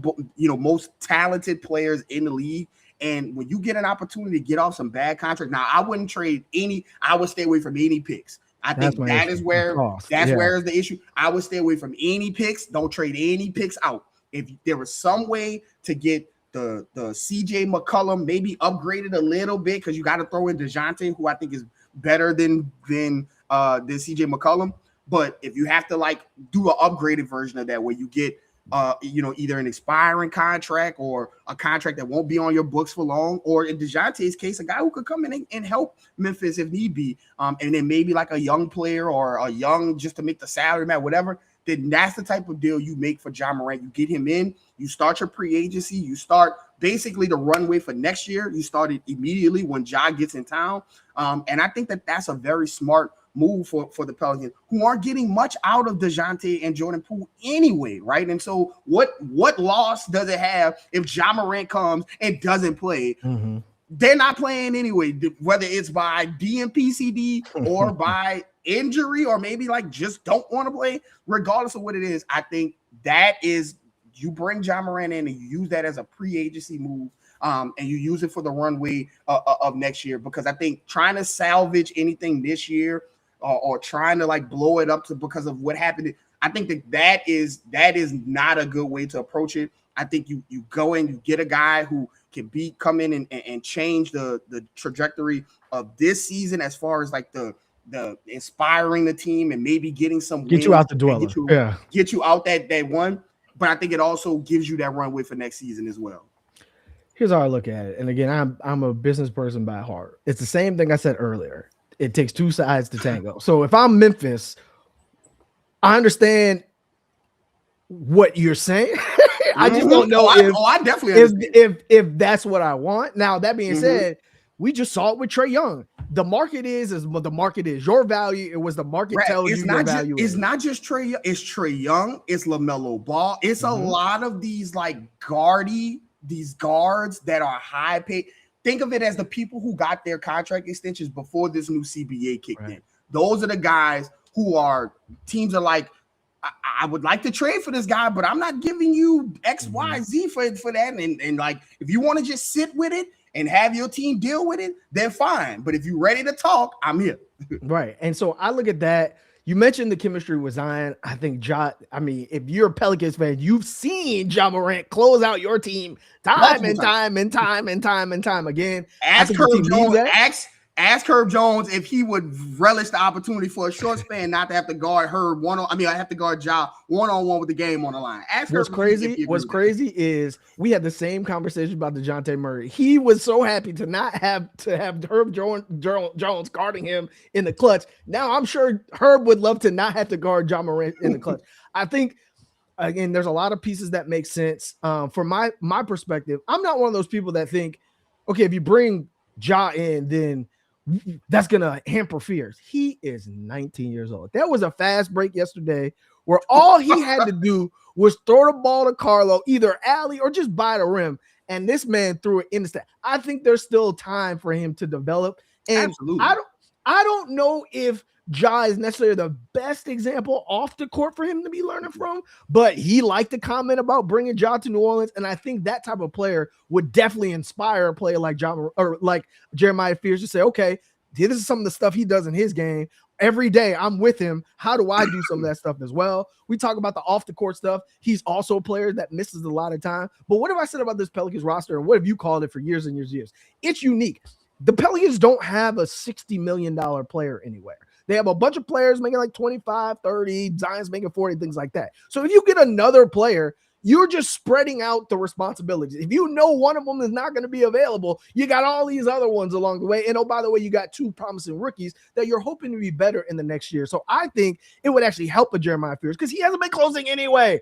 most talented players in the league. And when you get an opportunity to get off some bad contracts, now I wouldn't trade any, I would stay away from any picks. I think that is where is the issue. I would stay away from any picks. Don't trade any picks out. If there was some way to get the CJ McCollum maybe upgraded a little bit, because you got to throw in DeJounte, who I think is better than CJ McCollum. But if you have to like do an upgraded version of that where you get either an expiring contract or a contract that won't be on your books for long, or in DeJounte's case, a guy who could come in and help Memphis if need be, and then maybe like a young player or a young just to make the salary match, whatever, then that's the type of deal you make for Ja Morant. You get him in, you start your pre-agency, you start basically the runway for next year. You started immediately when Ja gets in town, and I think that's a very smart move for the Pelicans, who aren't getting much out of DeJounte and Jordan Poole anyway, right? And so what loss does it have if Ja Morant comes and doesn't play? they're not playing anyway, whether it's by DMPCD or by injury or maybe like just don't want to play, regardless of what it is. I think that is, you bring Ja Morant in and you use that as a pre-agency move, and you use it for the runway of next year, because I think trying to salvage anything this year or trying to like blow it up because of what happened, I think that is not a good way to approach it. I think you go in, you get a guy who can come in and change the trajectory of this season as far as like the inspiring the team and maybe getting some get you out the dweller, get you out that one. But I think it also gives you that runway for next season as well. Here's how I look at it. And again, I'm a business person by heart. It's the same thing I said earlier. It takes two sides to tango. So if I'm Memphis, I understand what you're saying. I just don't know I definitely if that's what I want. Now, that being said, we just saw it with Trae Young. The market is what the market is. Your value, it was the market tells you your value. It's not just Trae Young. It's Trae Young. It's LaMelo Ball. It's a lot of these like these guards that are high paid. Think of it as the people who got their contract extensions before this new CBA kicked in. Those are the guys who are teams are like, I would like to trade for this guy, but I'm not giving you X, Y, Z for that. And like, if you want to just sit with it and have your team deal with it, then fine. But if you're ready to talk, I'm here. Right. And so I look at that. You mentioned the chemistry with Zion. I think if you're a Pelicans fan, you've seen Ja Morant close out your team time and time again. Ask Herb Jones if he would relish the opportunity for a short span not to have to guard Herb I have to guard Ja one-on-one with the game on the line. What's crazy is we had the same conversation about DeJounte Murray. He was so happy to not have Herb Jones guarding him in the clutch. Now I'm sure Herb would love to not have to guard Ja Morant in the clutch. I think, again, there's a lot of pieces that make sense. From my perspective, I'm not one of those people that think, okay, if you bring Ja in, then that's gonna hamper fears. He is 19 years old. There was a fast break yesterday where all he had to do was throw the ball to Carlo, either alley or just by the rim, and this man threw it in the stat. I think there's still time for him to develop, and absolutely. I don't know if Ja is necessarily the best example off the court for him to be learning from, but he liked to comment about bringing Ja to New Orleans, and I think that type of player would definitely inspire a player like Ja or like Jeremiah Fears to say, okay, this is some of the stuff he does in his game. Every day I'm with him. How do I do some of that stuff as well? We talk about the off the court stuff. He's also a player that misses a lot of time. But what have I said about this Pelicans roster, and what have you called it for years and years and years? It's unique. The Pelicans don't have a $60 million player anywhere. They have a bunch of players making like 25, 30, Zion's making 40, things like that. So if you get another player, you're just spreading out the responsibilities. If you know one of them is not going to be available, you got all these other ones along the way. And oh, by the way, you got two promising rookies that you're hoping to be better in the next year. So I think it would actually help a Jeremiah Fears because he hasn't been closing anyway.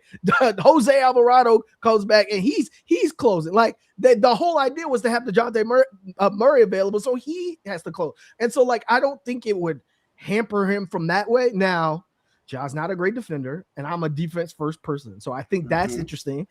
Jose Alvarado comes back and he's closing. Like the whole idea was to have the DeJounte Murray available, so he has to close. And so like I don't think it would hamper him from that way. Now, Ja's not a great defender, and I'm a defense first person. So I think that's interesting.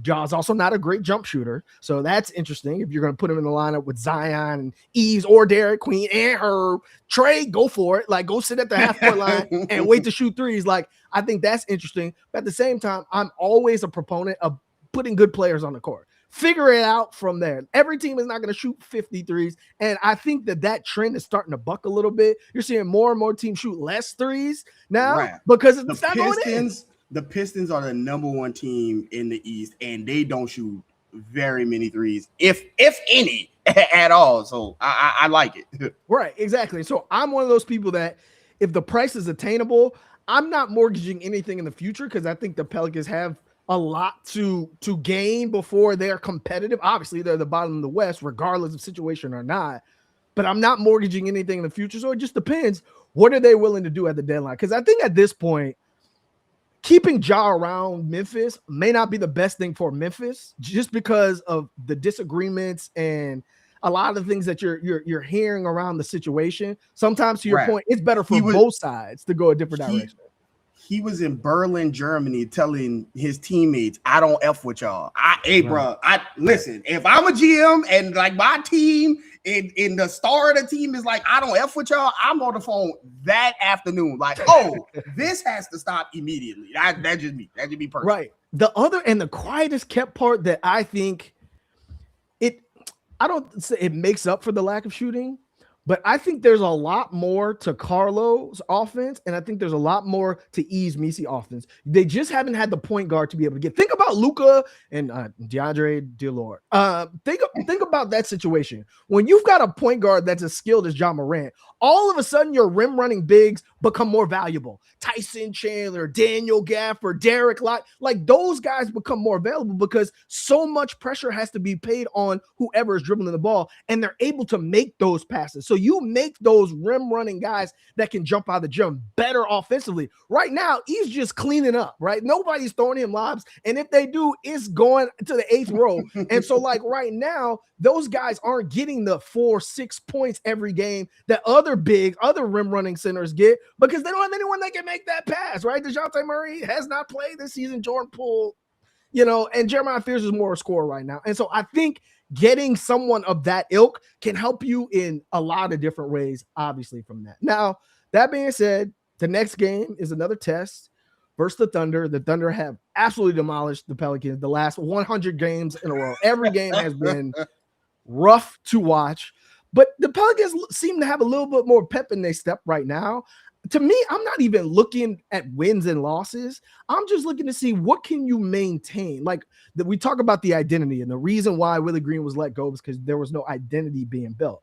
Ja's also not a great jump shooter. So that's interesting. If you're going to put him in the lineup with Zion and Eves or Derek Queen and Herb, Trae, go for it. Like, go sit at the half-court line and wait to shoot threes. Like, I think that's interesting. But at the same time, I'm always a proponent of putting good players on the court. Figure it out from there. Every team is not going to shoot 50 threes. And I think that trend is starting to buck a little bit. You're seeing more and more teams shoot less threes now because it's not going in. The Pistons are the number one team in the East, and they don't shoot very many threes, if any, at all. So I like it. Right, exactly. So I'm one of those people that if the price is attainable, I'm not mortgaging anything in the future because I think the Pelicans have a lot to gain before they're competitive. Obviously, they're the bottom of the West, regardless of situation or not. But I'm not mortgaging anything in the future. So it just depends. What are they willing to do at the deadline? Because I think at this point, keeping Ja around Memphis may not be the best thing for Memphis just because of the disagreements and a lot of the things that you're hearing around the situation. Sometimes, to your point, it's better for both sides to go a different direction. he was in Berlin, Germany, telling his teammates, "I don't f with y'all." Bro, listen. If I'm a GM and like my team in the star of the team is like, "I don't f with y'all," I'm on the phone that afternoon. Like, oh, this has to stop immediately. That's just me. That just be personal. Right. The other and the quietest kept part that I think I don't say it makes up for the lack of shooting, but I think there's a lot more to Carlo's offense, and I think there's a lot more to Yves Missi offense. They just haven't had the point guard to be able to get. Think about Luka and DeAndre Delore. Think about that situation. When you've got a point guard that's as skilled as John Morant, all of a sudden your rim running bigs become more valuable. Tyson Chandler, Daniel Gafford, Derek Lott, like those guys become more valuable because so much pressure has to be paid on whoever is dribbling the ball, and they're able to make those passes. So you make those rim running guys that can jump out of the gym better offensively. Right now, he's just cleaning up, right? Nobody's throwing him lobs, and if they do, it's going to the 8th row. And so like right now, those guys aren't getting the 4-6 points every game that other rim running centers get because they don't have anyone that can make that pass, right? DeJounte Murray has not played this season. Jordan Poole, and Jeremiah Fears is more a scorer right now. And so I think getting someone of that ilk can help you in a lot of different ways, obviously, from that. Now, that being said, the next game is another test versus the Thunder. The Thunder have absolutely demolished the Pelicans the last 100 games in a row. Every game has been rough to watch, but the Pelicans seem to have a little bit more pep in their step right now. To me, I'm not even looking at wins and losses. I'm just looking to see what can you maintain. Like we talk about the identity, and the reason why Willie Green was let go was because there was no identity being built.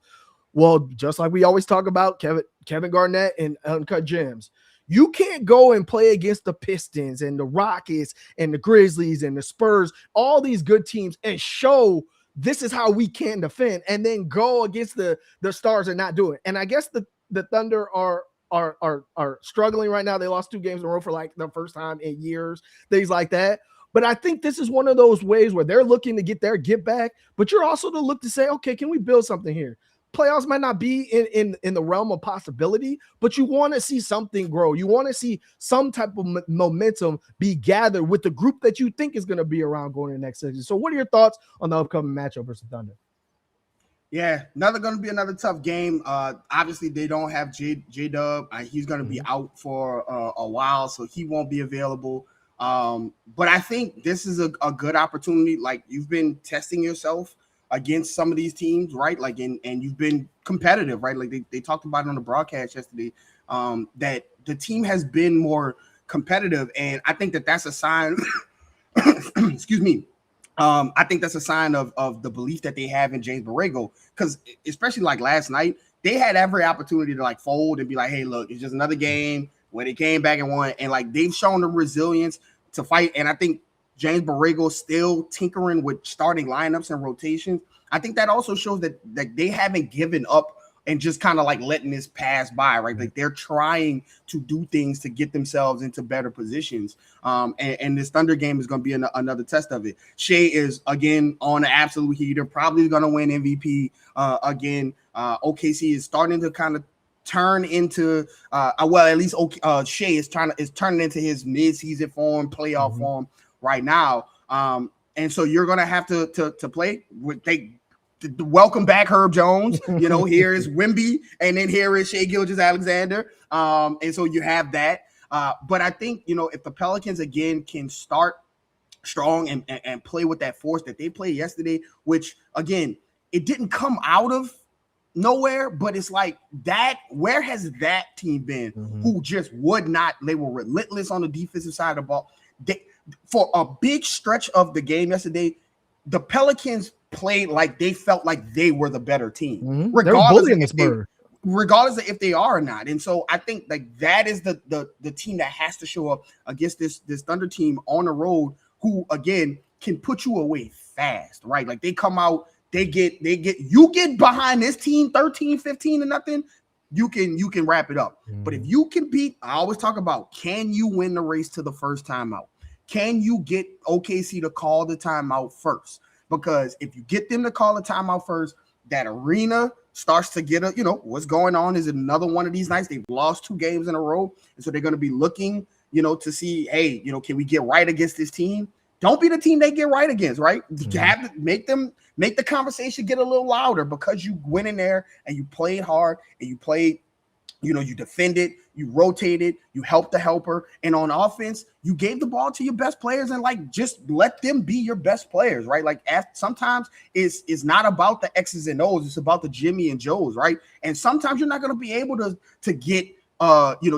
Well, just like we always talk about Kevin Garnett and Uncut Gems, you can't go and play against the Pistons and the Rockets and the Grizzlies and the Spurs, all these good teams, and show this is how we can defend, and then go against the Stars and not do it. And I guess the Thunder are struggling right now. They lost 2 games in a row for like the first time in years, things like that. But I think this is one of those ways where they're looking to get their get back, but you're also to look to say, okay, can we build something here? Playoffs might not be in the realm of possibility, but you want to see something grow. You want to see some type of momentum be gathered with the group that you think is going to be around going to the next season. So what are your thoughts on the upcoming matchup versus Thunder? Yeah, going to be another tough game. Obviously, they don't have J-Dub. He's going to be out for a while, so he won't be available. But I think this is a good opportunity. Like, you've been testing yourself against some of these teams, right? Like, and you've been competitive, right? Like they talked about it on the broadcast yesterday, that the team has been more competitive. And I think that's a sign, excuse me. I think that's a sign of the belief that they have in James Borrego, because especially like last night, they had every opportunity to like fold and be like, hey, look, it's just another game where they came back and won. And like they've shown the resilience to fight. And I think James Borrego still tinkering with starting lineups and rotations. I think that also shows that they haven't given up and just kind of like letting this pass by, right? Like they're trying to do things to get themselves into better positions. And this Thunder game is going to be another test of it. Shea is, again, on an absolute heater, probably going to win MVP again. OKC is starting to kind of turn into, at least Shea is turning into his mid-season form, playoff form right now. And so you're going to have to play with welcome back Herb Jones. Here is Wemby, and then here is Shai Gilgeous-Alexander. And so you have that. But I think, if the Pelicans again can start strong and play with that force that they played yesterday, which again, it didn't come out of nowhere, but it's like that. Where has that team been who just would not? They were relentless on the defensive side of the ball. For a big stretch of the game yesterday, the Pelicans played like they felt like they were the better team, regardless of if they are or not. And so I think like that is the team that has to show up against this Thunder team on the road, who again can put you away fast, right? Like they come out, you get behind this team 13-15 to nothing, you can wrap it up. But if you can beat, I always talk about, can you win the race to the first timeout? Can you get OKC to call the timeout first? Because if you get them to call a timeout first, that arena starts to get what's going on. Is it another one of these nights? They've lost 2 games in a row. And so they're going to be looking, to see, hey, can we get right against this team? Don't be the team they get right against, right? You have to make the conversation get a little louder because you went in there and you played hard and you played, you defended, you rotated, you helped the helper, and on offense, you gave the ball to your best players and like just let them be your best players, right? Like sometimes it's not about the X's and O's, it's about the Jimmy and Joes, right? And sometimes you're not going to be able to get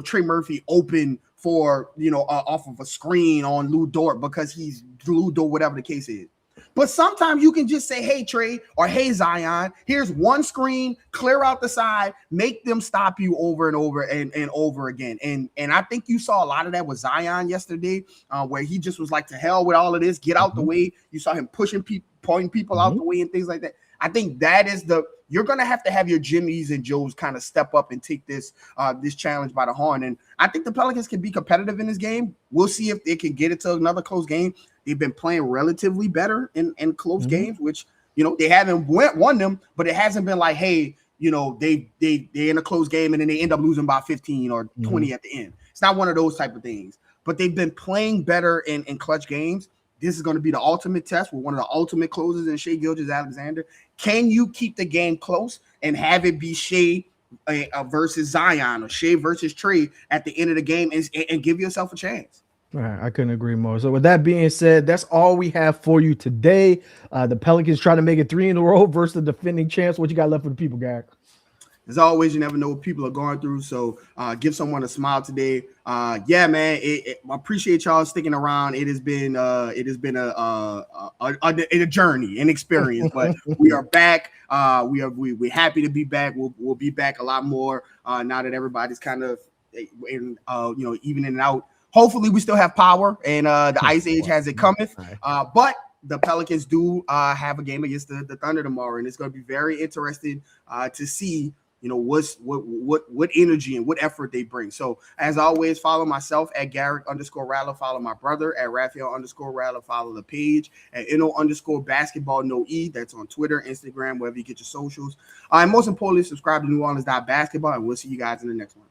Trey Murphy open for off of a screen on Lou Dort because he's Lou Dort, whatever the case is. But sometimes you can just say, hey, Trey, or hey, Zion, here's one screen, clear out the side, make them stop you over and over and over again. And I think you saw a lot of that with Zion yesterday, where he just was like, to hell with all of this, get out the way. You saw him pushing people, pointing people out the way and things like that. I think that is you're going to have your Jimmys and Joes kind of step up and take this challenge by the horn. And I think the Pelicans can be competitive in this game. We'll see if they can get it to another close game. They've been playing relatively better in close games, which, they haven't won them, but it hasn't been like, hey, they're in a close game and then they end up losing by 15 or 20 at the end. It's not one of those type of things, but they've been playing better in clutch games. This is going to be the ultimate test with one of the ultimate closers in Shai Gilgeous-Alexander. Can you keep the game close and have it be Shai versus Zion or Shai versus Trey at the end of the game and give yourself a chance? All right, I couldn't agree more. So with that being said, that's all we have for you today. The Pelicans trying to make it 3 in a row versus the defending champs. What you got left for the people, Garrett? As always, you never know what people are going through. So give someone a smile today. Yeah, man. I appreciate y'all sticking around. It has been a journey, an experience, but we are back. We're happy to be back. We'll be back a lot more now that everybody's kind of evening out. Hopefully, we still have power, and the Ice Age has it coming. But the Pelicans do have a game against the Thunder tomorrow, and it's going to be very interesting to see. What energy and what effort they bring. So as always, follow myself at Garrett_Rattler. Follow my brother at Raphael_Rattler. Follow the page at NO_basketball no E. That's on Twitter, Instagram, wherever you get your socials. And most importantly, subscribe to New Orleans.basketball, and we'll see you guys in the next one.